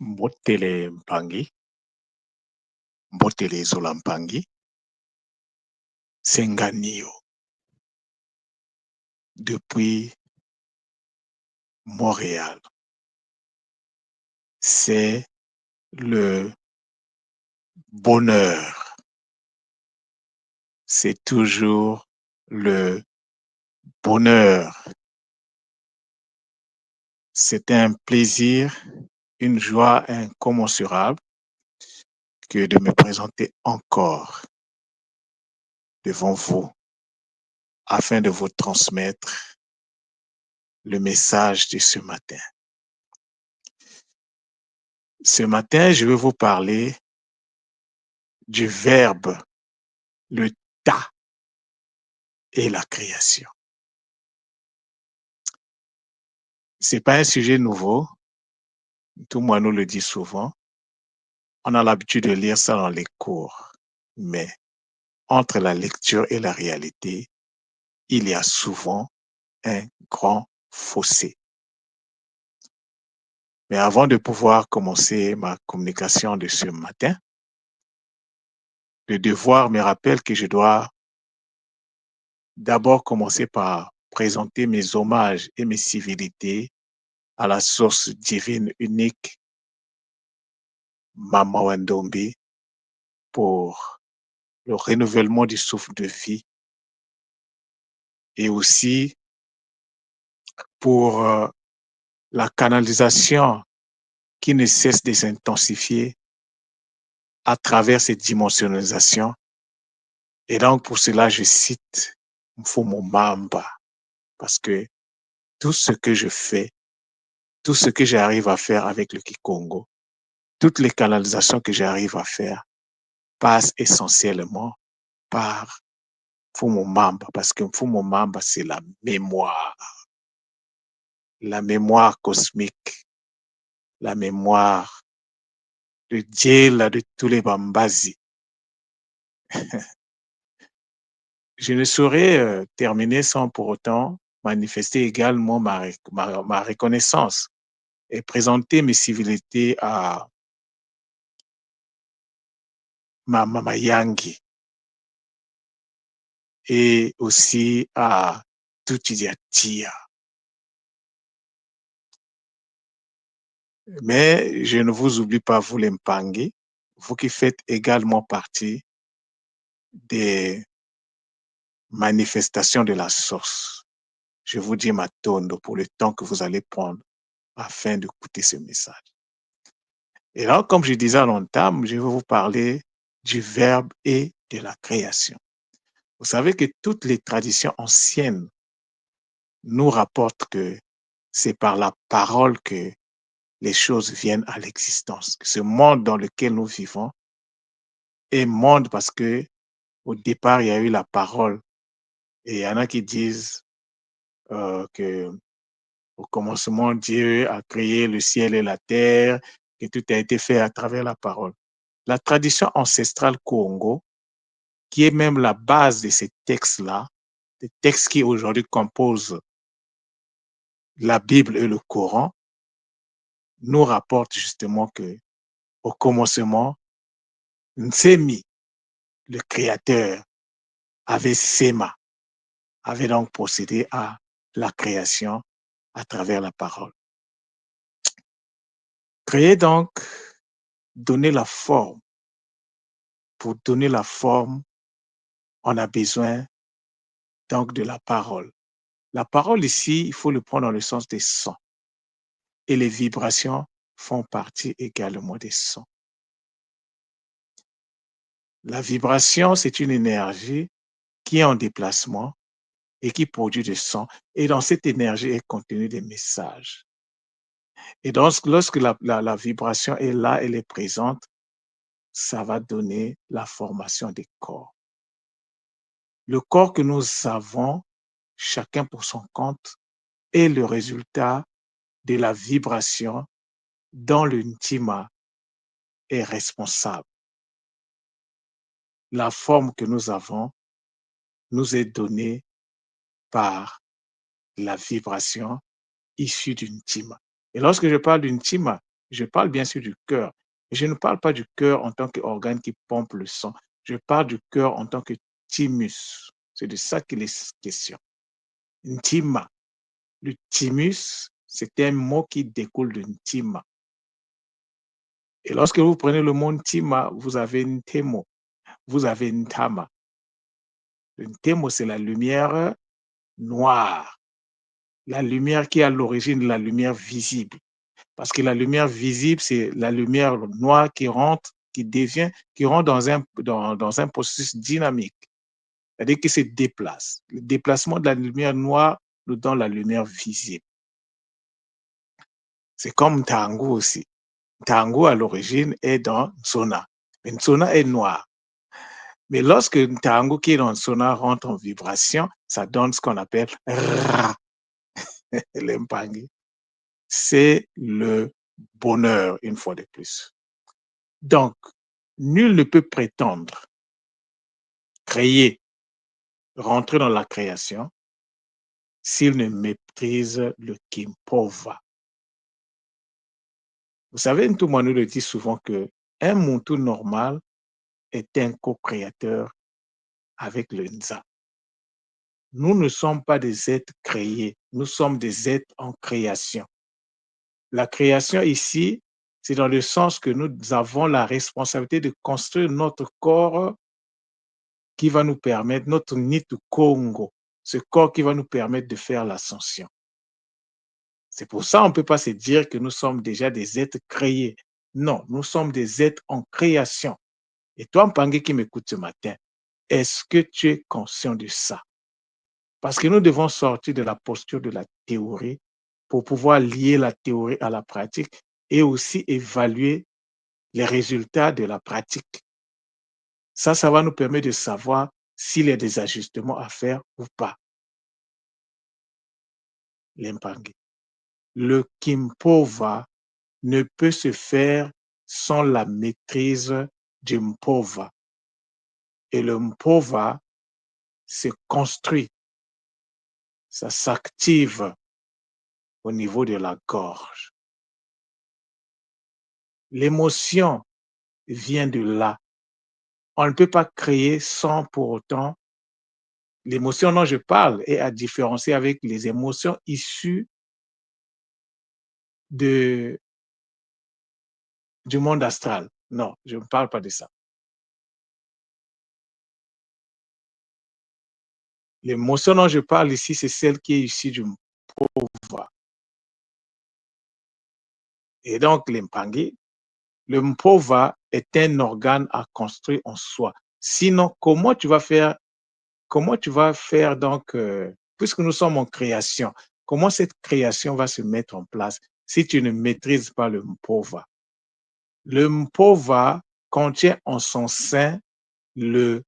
Mbotele Mpangi, Mbotele Zola Mpangi, Senganio, depuis Montréal. C'est le bonheur. C'est toujours le bonheur. C'est un plaisir, une joie incommensurable que de me présenter encore devant vous afin de vous transmettre le message de ce matin. Ce matin, je vais vous parler du verbe, le ta et la création. C'est pas un sujet nouveau, tout le monde nous le dit souvent. On a l'habitude de lire ça dans les cours, mais entre la lecture et la réalité, il y a souvent un grand fossé. Mais avant de pouvoir commencer ma communication de ce matin, le devoir me rappelle que je dois d'abord commencer par présenter mes hommages et mes civilités à la source divine unique, Mama Wandombi, pour le renouvellement du souffle de vie et aussi pour la canalisation qui ne cesse de s'intensifier à travers cette dimensionnalisation. Et donc, pour cela, je cite Mfumo Mamba, parce que tout ce que je fais, tout ce que j'arrive à faire avec le Kikongo, toutes les canalisations que j'arrive à faire passent essentiellement par Mfumo Mamba, parce que Mfumo Mamba, c'est la mémoire cosmique, la mémoire de Djela de tous les Bambazi. Je ne saurais terminer sans pour autant manifester également ma reconnaissance et présenter mes civilités à ma Mama Yangi et aussi à Tutidiatia. Mais je ne vous oublie pas, vous les Mpangi, vous qui faites également partie des manifestations de la source. Je vous dis ma tonne pour le temps que vous allez prendre afin d'écouter ce message. Et là, comme je disais à l'entame, je vais vous parler du verbe et de la création. Vous savez que toutes les traditions anciennes nous rapportent que c'est par la parole que les choses viennent à l'existence. Ce monde dans lequel nous vivons est monde parce que au départ, il y a eu la parole. Et il y en a qui disent que au commencement, Dieu a créé le ciel et la terre, que tout a été fait à travers la parole. La tradition ancestrale Congo, qui est même la base de ces textes-là, des textes qui aujourd'hui composent la Bible et le Coran, nous rapporte justement que au commencement, Nsemi, le créateur, avait Sema, avait donc procédé à la création à travers la parole. Créer donc, donner la forme. Pour donner la forme, on a besoin donc de la parole. La parole ici, il faut le prendre dans le sens des sons. Et les vibrations font partie également des sons. La vibration, c'est une énergie qui est en déplacement et qui produit du son. Et dans cette énergie est contenu des messages. Et donc, lorsque la vibration est là, elle est présente, ça va donner la formation des corps. Le corps que nous avons, chacun pour son compte, est le résultat de la vibration dont l'ultima est responsable. La forme que nous avons nous est donnée par la vibration issue d'une tima. Et lorsque je parle d'une tima, Je parle bien sûr du cœur. Je ne parle pas du cœur en tant qu'organe qui pompe le sang. Je parle du cœur en tant que thymus. C'est de ça qu'il est question. Ntima. Le thymus, c'est un mot qui découle de ntima. Et lorsque vous prenez le mot ntima, vous avez ntemo, vous avez ntama. Le ntemo, c'est la lumière noire, la lumière qui est à l'origine de la lumière visible. Parce que la lumière visible, c'est la lumière noire qui rentre, qui rentre dans un processus dynamique. C'est-à-dire qu'il se déplace. Le déplacement de la lumière noire nous donne la lumière visible. C'est comme Tangu aussi. Tangu, à l'origine, est dans Nsona. Mais Nsona est noir. Mais lorsque Tangu qui est dans Nsona rentre en vibration, ça donne ce qu'on appelle Ra, l'Empangi. C'est le bonheur, une fois de plus. Donc, nul ne peut prétendre créer, rentrer dans la création, s'il ne maîtrise le Kimpova. Vous savez, Ntumanu le dit souvent que un Muntu normal est un co-créateur avec le Nza. Nous ne sommes pas des êtres créés, nous sommes des êtres en création. La création ici, c'est dans le sens que nous avons la responsabilité de construire notre corps qui va nous permettre, notre Nitu Congo, ce corps qui va nous permettre de faire l'ascension. C'est pour ça qu'on ne peut pas se dire que nous sommes déjà des êtres créés. Non, nous sommes des êtres en création. Et toi, Mpangue, qui m'écoute ce matin, est-ce que tu es conscient de ça? Parce que nous devons sortir de la posture de la théorie pour pouvoir lier la théorie à la pratique et aussi évaluer les résultats de la pratique. Ça va nous permettre de savoir s'il y a des ajustements à faire ou pas. L'Impangue. Le Kimpova ne peut se faire sans la maîtrise du Mpova. Et le Mpova se construit, ça s'active au niveau de la gorge. L'émotion vient de là. On ne peut pas créer sans pour autant. L'émotion dont je parle est à différencier avec les émotions issues du monde astral. Non, je ne parle pas de ça. L'émotion dont je parle ici, c'est celle qui est issue du Mpova. Et donc, l'Impangue, le Mpova est un organe à construire en soi. Sinon, comment tu vas faire donc, puisque nous sommes en création, comment cette création va se mettre en place si tu ne maîtrises pas le Mpova? Le Mpova contient en son sein le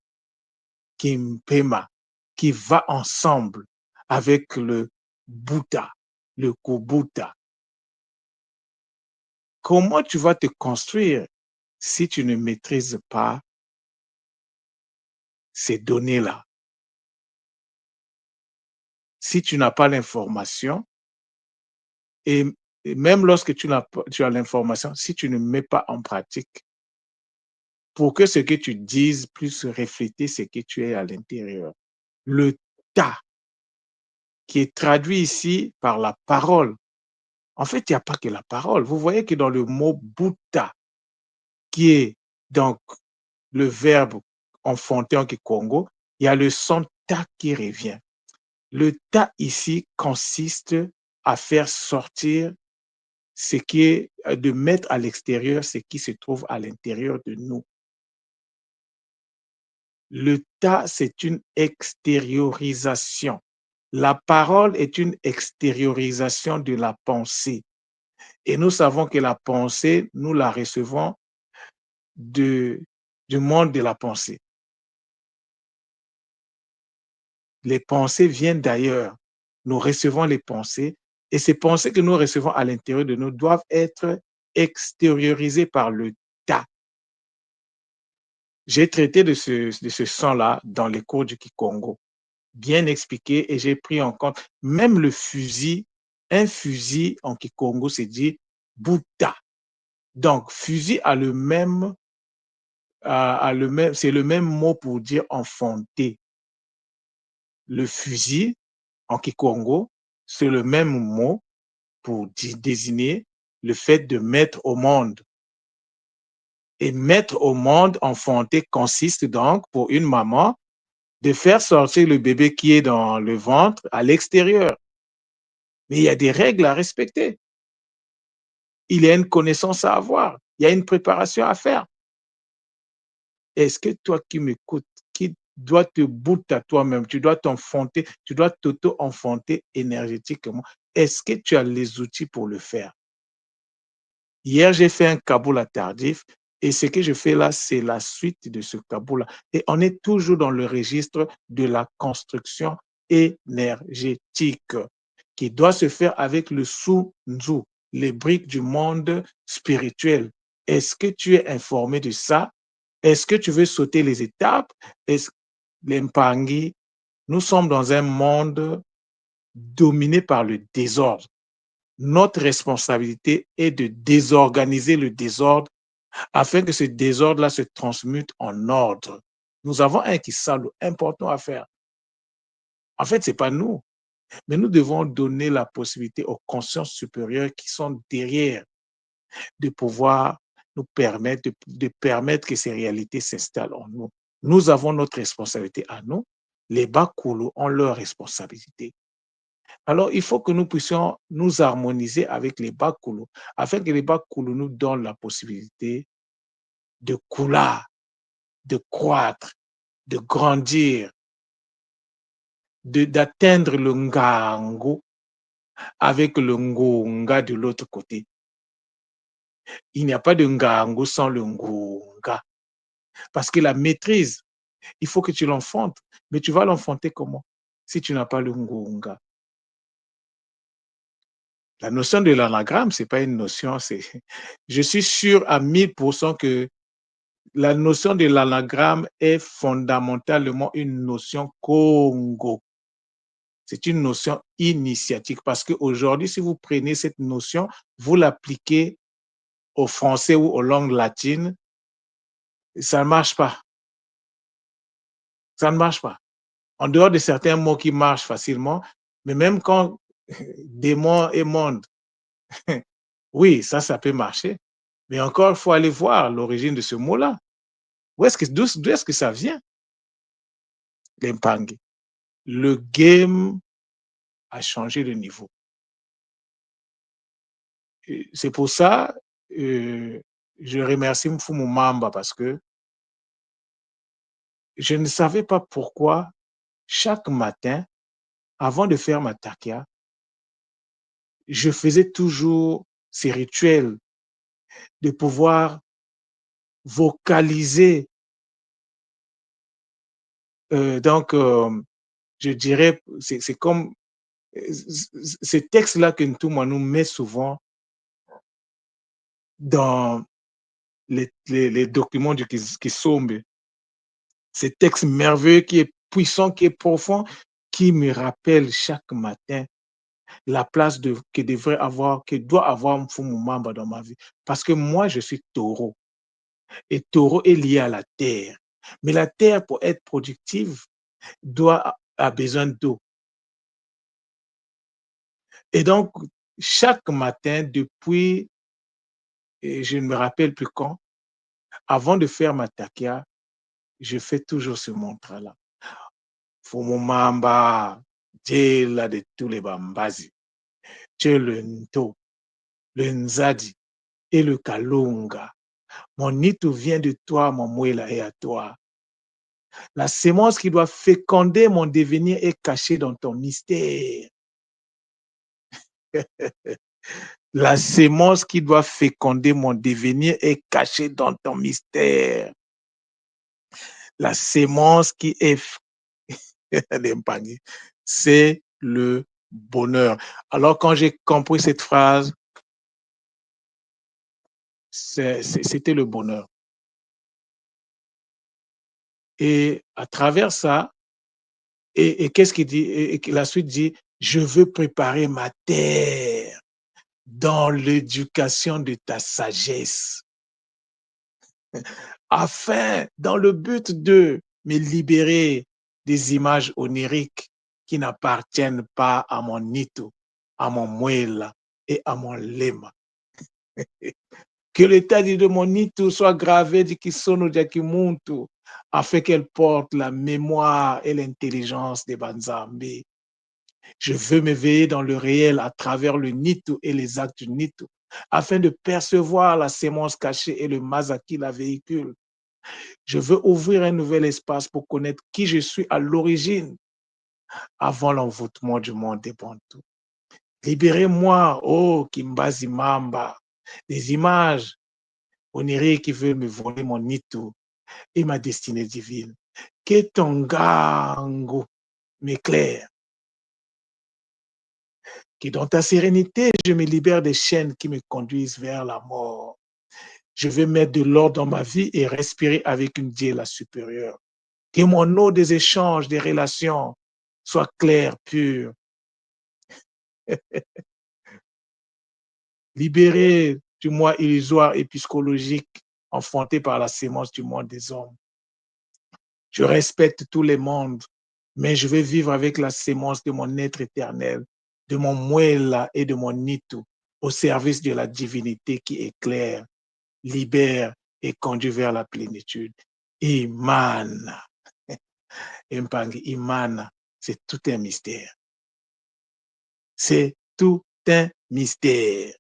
Kimpema qui va ensemble avec le Bhuta, le Kubuta. Comment tu vas te construire si tu ne maîtrises pas ces données-là? Si tu n'as pas l'information, et même lorsque tu as l'information, si tu ne mets pas en pratique, pour que ce que tu dises puisse refléter ce que tu es à l'intérieur. Le ta, qui est traduit ici par la parole. En fait, il n'y a pas que la parole. Vous voyez que dans le mot Bhuta, qui est donc le verbe enfanté en Kikongo, il y a le son ta qui revient. Le ta ici consiste à faire sortir ce qui est, de mettre à l'extérieur ce qui se trouve à l'intérieur de nous. Le ta, c'est une extériorisation. La parole est une extériorisation de la pensée. Et nous savons que la pensée, nous la recevons du monde de la pensée. Les pensées viennent d'ailleurs. Nous recevons les pensées et ces pensées que nous recevons à l'intérieur de nous doivent être extériorisées par le ta. J'ai traité de ce son-là dans les cours du Kikongo, bien expliqué, et j'ai pris en compte même le fusil. Un fusil en Kikongo, c'est dit Bhuta. Donc, fusil c'est le même mot pour dire enfanter. Le fusil, en Kikongo, c'est le même mot pour désigner le fait de mettre au monde. Et mettre au monde, enfanter, consiste donc pour une maman de faire sortir le bébé qui est dans le ventre à l'extérieur. Mais il y a des règles à respecter. Il y a une connaissance à avoir. Il y a une préparation à faire. Est-ce que toi qui m'écoutes, qui dois te bouter à toi-même, tu dois t'enfanter, tu dois t'auto-enfanter énergétiquement, est-ce que tu as les outils pour le faire? Hier, j'ai fait un Kaboula tardif et ce que je fais là, c'est la suite de ce Kaboula. Et on est toujours dans le registre de la construction énergétique qui doit se faire avec le Sun-Tzu, les briques du monde spirituel. Est-ce que tu es informé de ça? Est-ce que tu veux sauter les étapes? Est-ce l'Impangi, nous sommes dans un monde dominé par le désordre. Notre responsabilité est de désorganiser le désordre afin que ce désordre-là se transmute en ordre. Nous avons un Kisalo important à faire. En fait, ce n'est pas nous, mais nous devons donner la possibilité aux consciences supérieures qui sont derrière de pouvoir nous permettre, de permettre que ces réalités s'installent en nous. Nous avons notre responsabilité à nous. Les Bakulu ont leur responsabilité. Alors, il faut que nous puissions nous harmoniser avec les Bakulu afin que les Bakulu nous donnent la possibilité de couler, de croître, de grandir, d'atteindre le Ngango avec le Ngonga de l'autre côté. Il n'y a pas de Ngango sans le Ngonga. Parce que la maîtrise, il faut que tu l'enfantes. Mais tu vas l'enfanter comment si tu n'as pas le Ngonga? La notion de l'anagramme, ce n'est pas une notion, je suis sûr à 1000% que la notion de l'anagramme est fondamentalement une notion Congo. C'est une notion initiatique parce qu'aujourd'hui, si vous prenez cette notion, vous l'appliquez au français ou aux langues latines, ça ne marche pas. Ça ne marche pas. En dehors de certains mots qui marchent facilement, mais même quand démon et monde, oui, ça peut marcher. Mais encore, il faut aller voir l'origine de ce mot-là. D'où est-ce que ça vient, l'impangue? Le game a changé de niveau. C'est pour ça, je remercie Mfumu Mamba parce que je ne savais pas pourquoi chaque matin, avant de faire ma takia, je faisais toujours ces rituels de pouvoir vocaliser. Donc, je dirais, c'est comme ce texte-là que Ntouma nous met souvent dans les documents du Kisombe. Ce texte merveilleux qui est puissant, qui est profond, qui me rappelle chaque matin la place que doit avoir Mfumu Mamba dans ma vie. Parce que moi, je suis taureau. Et taureau est lié à la terre. Mais la terre, pour être productive, a besoin d'eau. Et donc, chaque matin, depuis, et je ne me rappelle plus quand, avant de faire ma takia, je fais toujours ce mantra-là. Mfumu Mamba, Djela de tous les Bambazi, Dieu le Nto, le Nzadi et le Kalunga. Mon Nitu vient de toi, mon Mouela est à toi. La sémence qui doit féconder mon devenir est cachée dans ton mystère. La sémence qui doit féconder mon devenir est cachée dans ton mystère. La sémence qui est c'est le bonheur. Alors quand j'ai compris cette phrase, c'était le bonheur. Et à travers ça, et qu'est-ce qu'il dit? Et la suite dit, je veux préparer ma terre dans l'éducation de ta sagesse, afin, dans le but de me libérer des images oniriques qui n'appartiennent pas à mon nito, à mon muela et à mon lema. Que l'état de mon nito soit gravé de Kisono Jakimuntu, afin qu'elle porte la mémoire et l'intelligence des Banzambi. Je veux m'éveiller dans le réel à travers le Nito et les actes du Nito, afin de percevoir la sémence cachée et le Maza qui la véhicule. Je veux ouvrir un nouvel espace pour connaître qui je suis à l'origine, avant l'envoûtement du monde des Bantous. Libérez-moi, oh Kimbazi Mamba, des images oniriques qui veulent me voler mon Nito et ma destinée divine. Que ton gango m'éclaire, que dans ta sérénité, je me libère des chaînes qui me conduisent vers la mort. Je veux mettre de l'ordre dans ma vie et respirer avec une Dieu supérieure. Que mon eau des échanges, des relations soit claire, pure. Libéré du moi illusoire et psychologique enfanté par la sémence du monde des hommes. Je respecte tous les mondes, mais je veux vivre avec la sémence de mon être éternel, de mon muela et de mon nito, au service de la divinité qui éclaire, libère et conduit vers la plénitude. Imana. Impangi, Imana, c'est tout un mystère. C'est tout un mystère.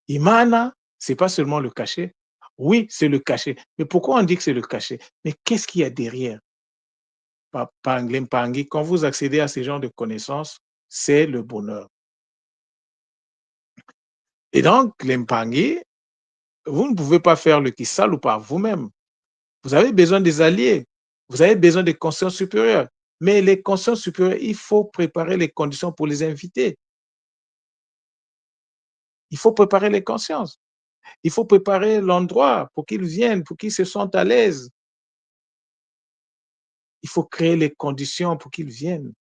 Imana, c'est pas seulement le cachet. Oui, c'est le cachet. Mais pourquoi on dit que c'est le cachet? Mais qu'est-ce qu'il y a derrière? Limpangi, quand vous accédez à ce genre de connaissances, c'est le bonheur. Et donc, l'Impangi, vous ne pouvez pas faire le Kisal ou par vous-même. Vous avez besoin des alliés. Vous avez besoin des consciences supérieures. Mais les consciences supérieures, il faut préparer les conditions pour les inviter. Il faut préparer les consciences. Il faut préparer l'endroit pour qu'ils viennent, pour qu'ils se sentent à l'aise. Il faut créer les conditions pour qu'ils viennent.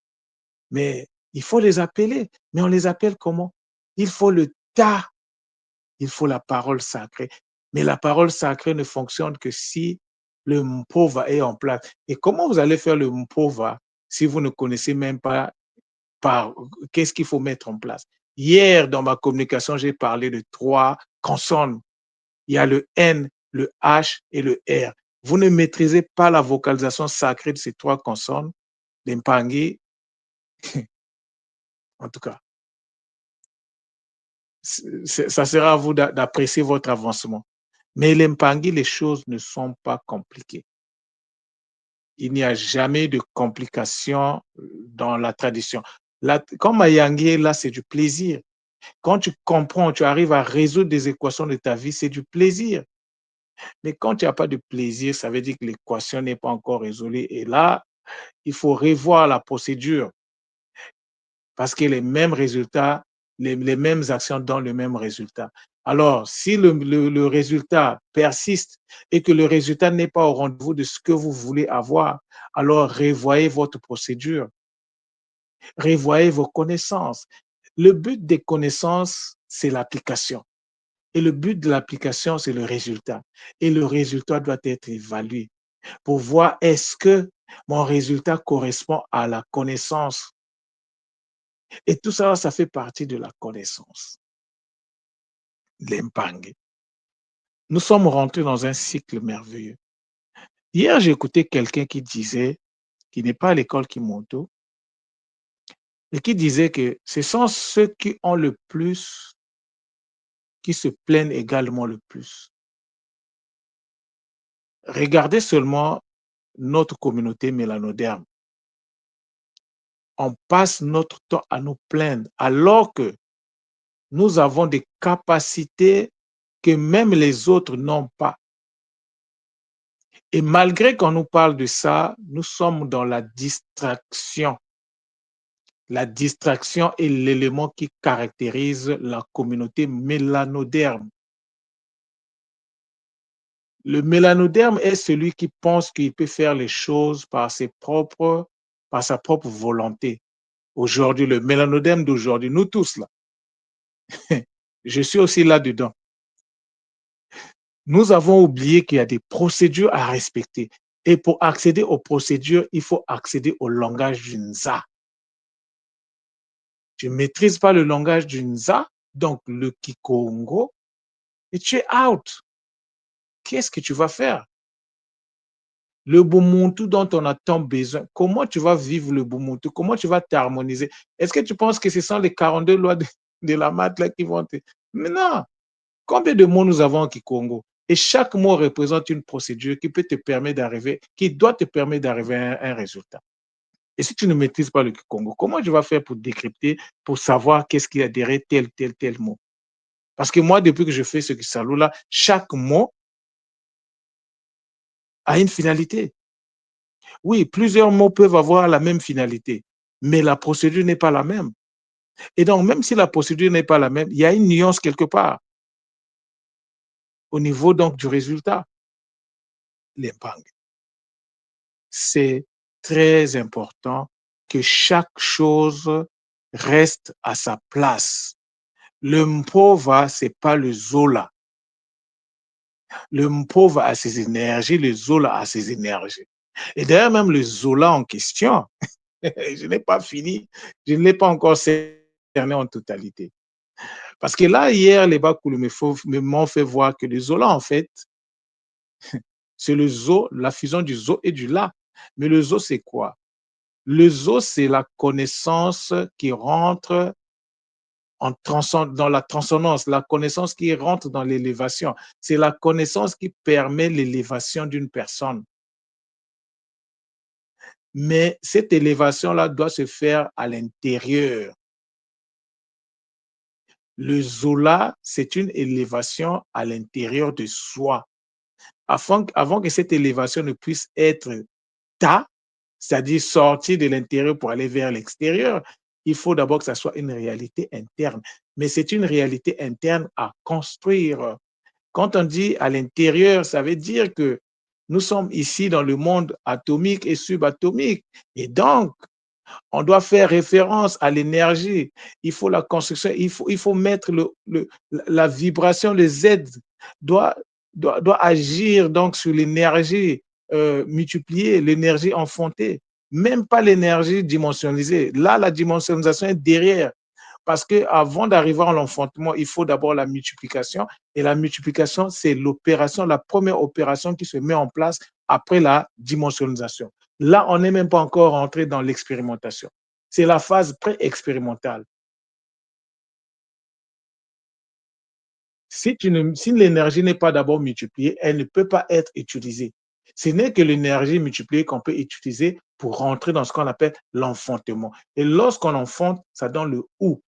Mais il faut les appeler. Mais on les appelle comment? Il faut le ta, il faut la parole sacrée. Mais la parole sacrée ne fonctionne que si le mpova est en place. Et comment vous allez faire le mpova si vous ne connaissez même pas par qu'est-ce qu'il faut mettre en place? Hier, dans ma communication, j'ai parlé de 3 consonnes. Il y a le N, le H et le R. Vous ne maîtrisez pas la vocalisation sacrée de ces 3 consonnes, l'Impangi, en tout cas, ça sera à vous d'apprécier votre avancement. Mais l'Impangi, les choses ne sont pas compliquées. Il n'y a jamais de complications dans la tradition. Comme Mayangi, là, c'est du plaisir. Quand tu comprends, tu arrives à résoudre des équations de ta vie, c'est du plaisir. Mais quand il n'y a pas de plaisir, ça veut dire que l'équation n'est pas encore résolue. Et là, il faut revoir la procédure parce que les mêmes résultats, les mêmes actions donnent le même résultat. Alors, si le résultat persiste et que le résultat n'est pas au rendez-vous de ce que vous voulez avoir, alors revoyez votre procédure, revoyez vos connaissances. Le but des connaissances, c'est l'application. Et le but de l'application, c'est le résultat. Et le résultat doit être évalué pour voir est-ce que mon résultat correspond à la connaissance. Et tout ça, ça fait partie de la connaissance. L'Empang. Nous sommes rentrés dans un cycle merveilleux. Hier, j'ai écouté quelqu'un qui disait, qui n'est pas à l'école Kimoto, et qui disait que ce sont ceux qui ont le plus qui se plaignent également le plus. Regardez seulement notre communauté mélanoderme. On passe notre temps à nous plaindre alors que nous avons des capacités que même les autres n'ont pas. Et malgré qu'on nous parle de ça, nous sommes dans la distraction. La distraction est l'élément qui caractérise la communauté mélanoderme. Le mélanoderme est celui qui pense qu'il peut faire les choses par sa propre volonté. Aujourd'hui, le mélanoderme d'aujourd'hui, nous tous là, Je suis aussi là-dedans. Nous avons oublié qu'il y a des procédures à respecter. Et pour accéder aux procédures, il faut accéder au langage du Nza. Tu ne maîtrises pas le langage du Nza, donc le Kikongo, et tu es out. Qu'est-ce que tu vas faire? Le Ubuntu dont on a tant besoin, comment tu vas vivre le Ubuntu? Comment tu vas t'harmoniser? Est-ce que tu penses que ce sont les 42 lois de la maths là qui vont te... Mais non! Combien de mots nous avons en Kikongo? Et chaque mot représente une procédure qui peut te permettre d'arriver, qui doit te permettre d'arriver à un résultat. Et si tu ne maîtrises pas le Kikongo, comment tu vas faire pour décrypter, pour savoir qu'est-ce qu'il y a derrière tel mot? Parce que moi, depuis que je fais ce salaud-là, chaque mot a une finalité. Oui, plusieurs mots peuvent avoir la même finalité, mais la procédure n'est pas la même. Et donc, même si la procédure n'est pas la même, il y a une nuance quelque part au niveau donc du résultat. L'impact. C'est très important que chaque chose reste à sa place. Le Mpova, c'est pas le Zola. Le Mpova a ses énergies, le Zola a ses énergies. Et d'ailleurs, même le Zola en question, je n'ai pas fini, je ne l'ai pas encore cerné en totalité. Parce que là, hier, les Bakoulou m'ont fait voir que le Zola, en fait, c'est le Zo, la fusion du Zo et du La. Mais le Zo, c'est quoi? Le Zo, c'est la connaissance qui rentre dans la transcendance, la connaissance qui rentre dans l'élévation. C'est la connaissance qui permet l'élévation d'une personne. Mais cette élévation-là doit se faire à l'intérieur. Le Zola, c'est une élévation à l'intérieur de soi. Avant que cette élévation ne puisse être ta, c'est-à-dire sortir de l'intérieur pour aller vers l'extérieur, il faut d'abord que ça soit une réalité interne. Mais c'est une réalité interne à construire. Quand on dit à l'intérieur, ça veut dire que nous sommes ici dans le monde atomique et subatomique. Et donc, on doit faire référence à l'énergie. Il faut la construction, il faut mettre la vibration, le Z doit agir donc sur l'énergie multipliée, l'énergie enfantée, même pas l'énergie dimensionnalisée. Là, la dimensionnalisation est derrière. Parce qu'avant d'arriver à l'enfantement, il faut d'abord la multiplication. Et la multiplication, c'est l'opération, la première opération qui se met en place après la dimensionnalisation. Là, on n'est même pas encore entré dans l'expérimentation. C'est la phase pré-expérimentale. Si l'énergie n'est pas d'abord multipliée, elle ne peut pas être utilisée. Ce n'est que l'énergie multipliée qu'on peut utiliser pour rentrer dans ce qu'on appelle l'enfantement. Et lorsqu'on enfante, ça donne le ou.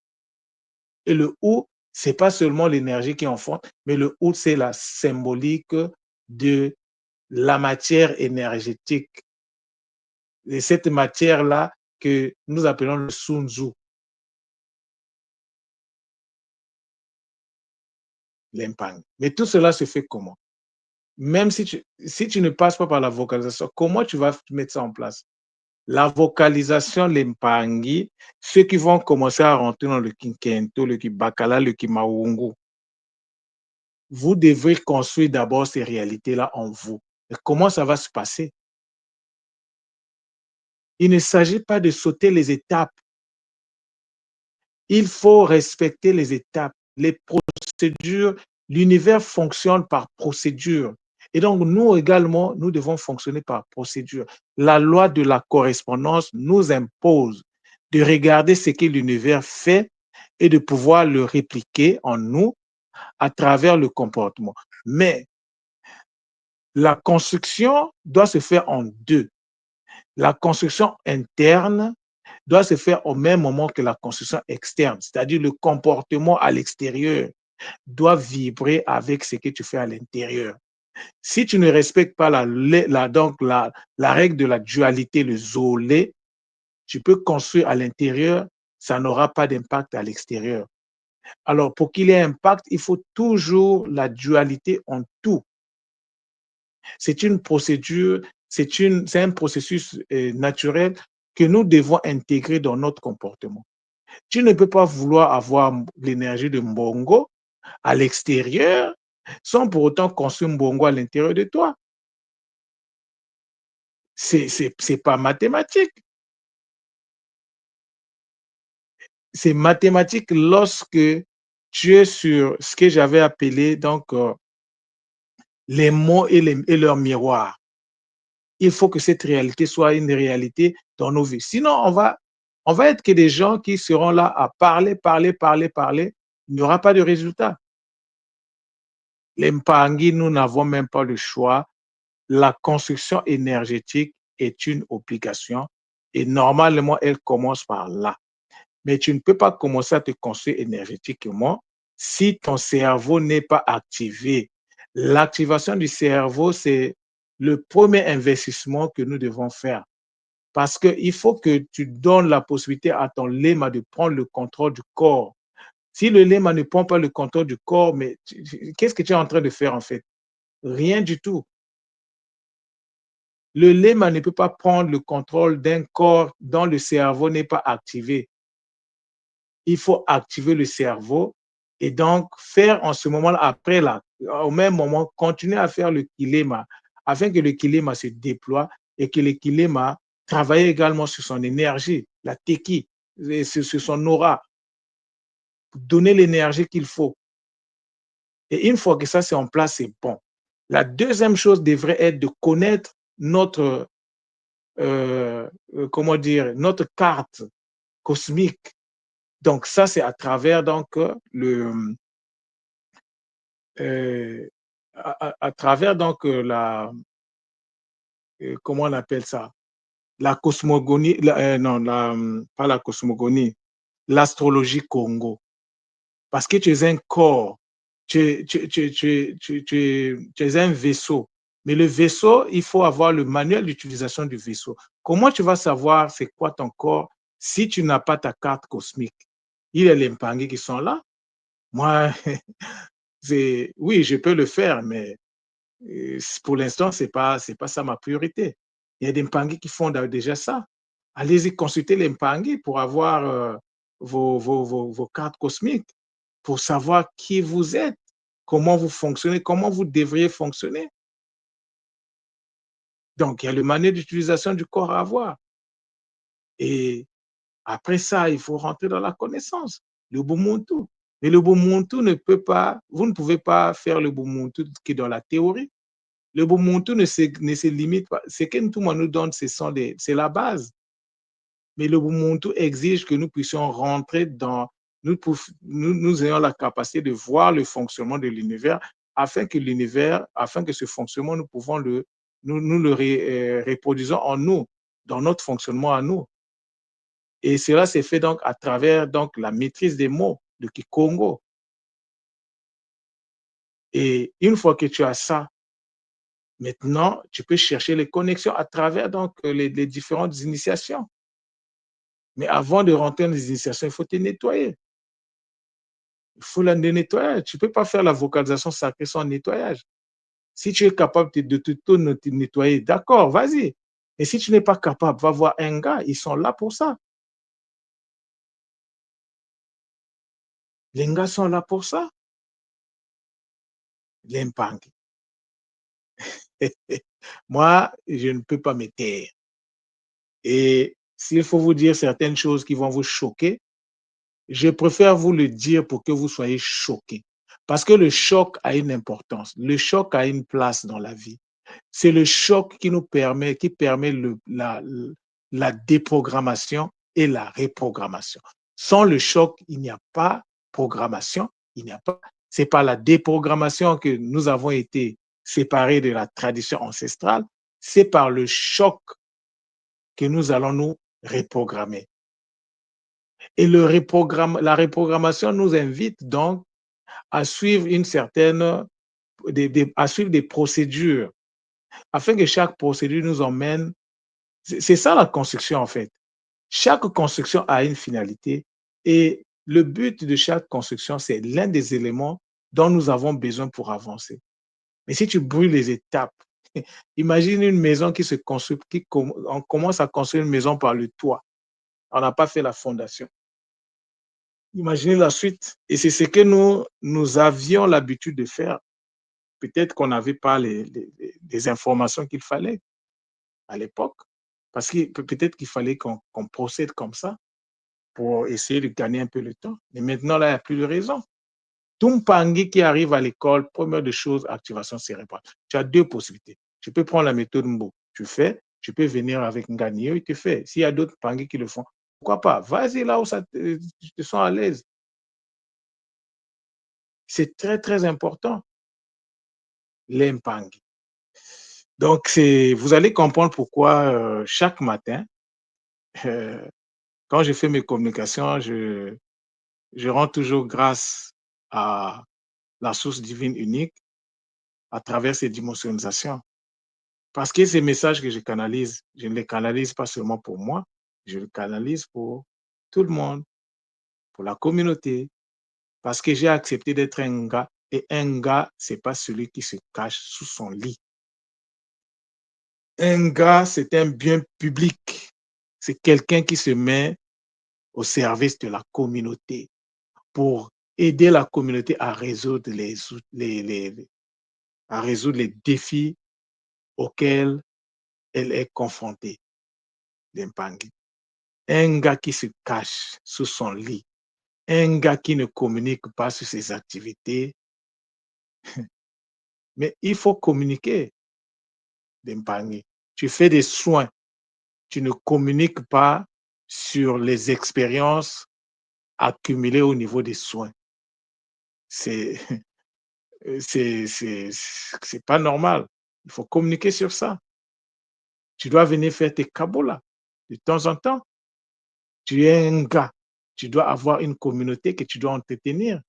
Et le ou, c'est pas seulement l'énergie qui enfante, mais le ou, c'est la symbolique de la matière énergétique. Et cette matière-là que nous appelons le sunzu, l'impang. Mais tout cela se fait comment? Même si tu ne passes pas par la vocalisation, comment tu vas mettre ça en place? La vocalisation, l'impangi, ceux qui vont commencer à rentrer dans le kinkento, le kibakala, le kimaungu, vous devrez construire d'abord ces réalités-là en vous. Et comment ça va se passer? Il ne s'agit pas de sauter les étapes. Il faut respecter les étapes, les procédures. L'univers fonctionne par procédure. Et donc, nous également, nous devons fonctionner par procédure. La loi de la correspondance nous impose de regarder ce que l'univers fait et de pouvoir le répliquer en nous à travers le comportement. Mais la construction doit se faire en deux. La construction interne doit se faire au même moment que la construction externe, c'est-à-dire le comportement à l'extérieur doit vibrer avec ce que tu fais à l'intérieur. Si tu ne respectes pas la règle de la dualité, le zolé, tu peux construire à l'intérieur, ça n'aura pas d'impact à l'extérieur. Alors, pour qu'il ait impact, il faut toujours la dualité en tout. C'est une procédure, c'est un processus naturel que nous devons intégrer dans notre comportement. Tu ne peux pas vouloir avoir l'énergie de Mbongo à l'extérieur sans pour autant construire Mbongo à l'intérieur de toi. C'est pas mathématique. C'est mathématique lorsque tu es sur ce que j'avais appelé donc les mots et leurs miroirs. Il faut que cette réalité soit une réalité dans nos vies. Sinon, on va être que des gens qui seront là à parler, parler, parler, parler. Il n'y aura pas de résultat. Les Mpangi, nous n'avons même pas le choix. La construction énergétique est une obligation et normalement, elle commence par là. Mais tu ne peux pas commencer à te construire énergétiquement si ton cerveau n'est pas activé. L'activation du cerveau, c'est le premier investissement que nous devons faire. Parce qu'il faut que tu donnes la possibilité à ton lema de prendre le contrôle du corps. Si le lema ne prend pas le contrôle du corps, mais qu'est-ce que tu es en train de faire en fait? Rien du tout. Le lema ne peut pas prendre le contrôle d'un corps dont le cerveau n'est pas activé. Il faut activer le cerveau et donc faire en ce moment-là, après là, au même moment, continuer à faire le kilema afin que le kilema se déploie et que le kilema travaille également sur son énergie, la teki, sur son aura, donner l'énergie qu'il faut. Et une fois que ça c'est en place, c'est bon. La deuxième chose devrait être de connaître notre, comment dire, notre carte cosmique. Donc ça, c'est à travers donc euh, à travers donc comment on appelle ça, la cosmogonie, non, pas la cosmogonie, l'astrologie Congo. Parce que tu es un corps, tu es un vaisseau. Mais le vaisseau, il faut avoir le manuel d'utilisation du vaisseau. Comment tu vas savoir c'est quoi ton corps si tu n'as pas ta carte cosmique? Il y a les Mpangis qui sont là. Moi, oui, je peux le faire, mais pour l'instant, c'est pas ça ma priorité. Il y a des Mpangui qui font déjà ça. Allez-y consulter les Mpangui pour avoir vos cartes cosmiques, pour savoir qui vous êtes, comment vous fonctionnez, comment vous devriez fonctionner. Donc, il y a le manuel d'utilisation du corps à avoir. Et après ça, il faut rentrer dans la connaissance, le Ubuntu. Mais le Ubuntu ne peut pas, vous ne pouvez pas faire le Ubuntu qui est dans la théorie. Le Ubuntu ne se limite pas. Ce que Ntouma nous donne, c'est la base. Mais le Ubuntu exige que nous puissions rentrer dans, nous ayons la capacité de voir le fonctionnement de l'univers afin que ce fonctionnement, nous pouvons nous le reproduisons en nous, dans notre fonctionnement à nous. Et cela s'est fait donc à travers donc la maîtrise des mots, de Kikongo. Et une fois que tu as ça, maintenant, tu peux chercher les connexions à travers donc les différentes initiations. Mais avant de rentrer dans les initiations, il faut te nettoyer. Il faut la nettoyer. Tu ne peux pas faire la vocalisation sacrée sans nettoyage. Si tu es capable de te nettoyer, d'accord, vas-y. Et si tu n'es pas capable, va voir un gars, ils sont là pour ça. Les gars sont là pour ça. L'impang. Moi, je ne peux pas me taire. Et s'il faut vous dire certaines choses qui vont vous choquer, je préfère vous le dire pour que vous soyez choqués. Parce que le choc a une importance. Le choc a une place dans la vie. C'est le choc qui permet la déprogrammation et la reprogrammation. Sans le choc, il n'y a pas programmation, il n'y a pas. C'est par la déprogrammation que nous avons été séparés de la tradition ancestrale. C'est par le choc que nous allons nous reprogrammer. Et la reprogrammation nous invite donc à suivre une certaine, à suivre des procédures afin que chaque procédure nous emmène. C'est ça la construction en fait. Chaque construction a une finalité et le but de chaque construction, c'est l'un des éléments dont nous avons besoin pour avancer. Mais si tu brûles les étapes, imagine une maison qui se construit, on commence à construire une maison par le toit. On n'a pas fait la fondation. Imaginez la suite. Et c'est ce que nous avions l'habitude de faire. Peut-être qu'on n'avait pas les informations qu'il fallait à l'époque, parce que peut-être qu'il fallait qu'on procède comme ça pour essayer de gagner un peu le temps. Mais maintenant, là, il n'y a plus de raison. Tout Tumpangi qui arrive à l'école, première des choses, activation cérébrale. Tu as deux possibilités. Tu peux prendre la méthode Mbo, tu fais, tu peux venir avec Nganio, il te fait. S'il y a d'autres Pangui qui le font, pourquoi pas? Vas-y là où tu te sens à l'aise. C'est très, très important, l'Impangi. Donc, vous allez comprendre pourquoi chaque matin, euh, quand je fais mes communications, je rends toujours grâce à la source divine unique à travers ces dimensionisations. Parce que ces messages que je canalise, je ne les canalise pas seulement pour moi, je les canalise pour tout le monde, pour la communauté, parce que j'ai accepté d'être un gars. Et un gars, ce n'est pas celui qui se cache sous son lit. Un gars, c'est un bien public. C'est quelqu'un qui se met au service de la communauté pour aider la communauté à résoudre à résoudre les défis auxquels elle est confrontée. L'Impangi. Un gars qui se cache sous son lit, un gars qui ne communique pas sur ses activités, mais il faut communiquer, L'Impangi. Tu fais des soins, tu ne communiques pas sur les expériences accumulées au niveau des soins. C'est c'est pas normal. Il faut communiquer sur ça. Tu dois venir faire tes kabolas de temps en temps. Tu es un gars. Tu dois avoir une communauté que tu dois entretenir,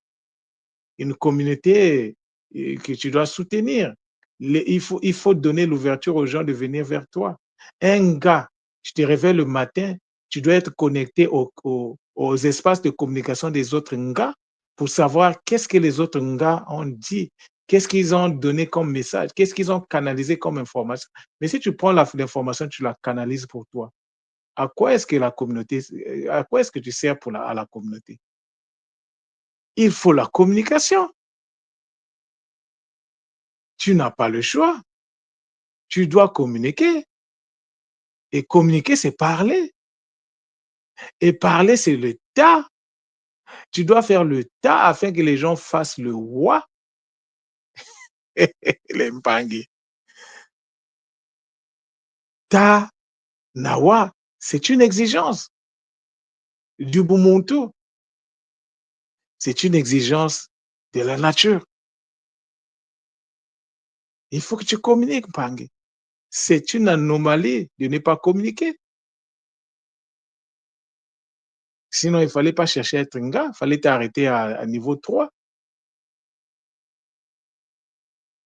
une communauté que tu dois soutenir. Il faut donner l'ouverture aux gens de venir vers toi. Un gars, tu te réveilles le matin, tu dois être connecté aux espaces de communication des autres gars pour savoir qu'est-ce que les autres gars ont dit, qu'est-ce qu'ils ont donné comme message, qu'est-ce qu'ils ont canalisé comme information. Mais si tu prends l'information, tu la canalises pour toi. À quoi est-ce que la communauté, à quoi est-ce que tu sers à la communauté? Il faut la communication. Tu n'as pas le choix. Tu dois communiquer. Et communiquer, c'est parler. Et parler, c'est le tas. Tu dois faire le tas afin que les gens fassent le wa. Les mpangi. Ta, nawa, c'est une exigence du Bumuntu. C'est une exigence de la nature. Il faut que tu communiques, mpangi. C'est une anomalie de ne pas communiquer. Sinon, il ne fallait pas chercher à être un gars, il fallait t'arrêter à niveau 3.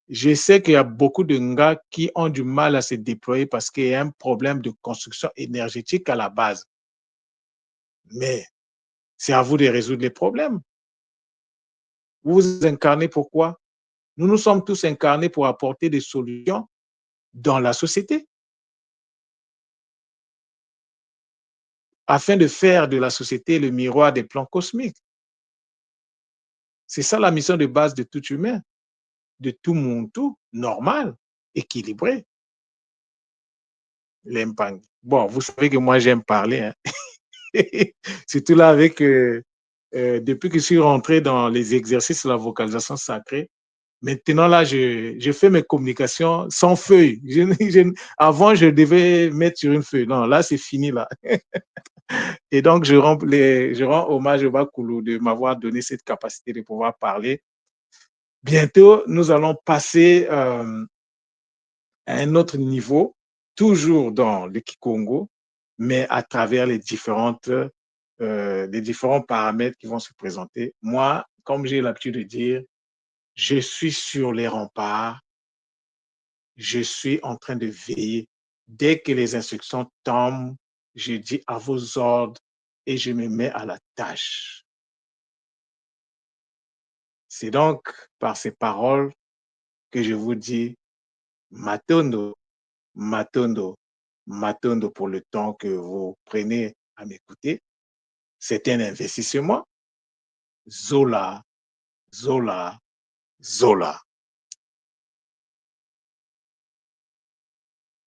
Je sais qu'il y a beaucoup de gars qui ont du mal à se déployer parce qu'il y a un problème de construction énergétique à la base. Mais c'est à vous de résoudre les problèmes. Vous vous incarnez pourquoi? Nous nous sommes tous incarnés pour apporter des solutions dans la société, afin de faire de la société le miroir des plans cosmiques. C'est ça la mission de base de tout humain, de tout monde, tout normal, équilibré. L'impact. Bon, vous savez que moi j'aime parler, hein. Surtout là avec depuis que je suis rentré dans les exercices de la vocalisation sacrée, maintenant là, je fais mes communications sans feuille. Avant, je devais mettre sur une feuille. Non, là, c'est fini là. Et donc, je rends hommage au Bakulu de m'avoir donné cette capacité de pouvoir parler. Bientôt, nous allons passer à un autre niveau, toujours dans le Kikongo, mais à travers les différents paramètres qui vont se présenter. Moi, comme j'ai l'habitude de dire, je suis sur les remparts, je suis en train de veiller. Dès que les instructions tombent, je dis à vos ordres et je me mets à la tâche. C'est donc par ces paroles que je vous dis Matondo, Matondo, Matondo pour le temps que vous prenez à m'écouter. C'est un investissement. Zola, Zola, Zola.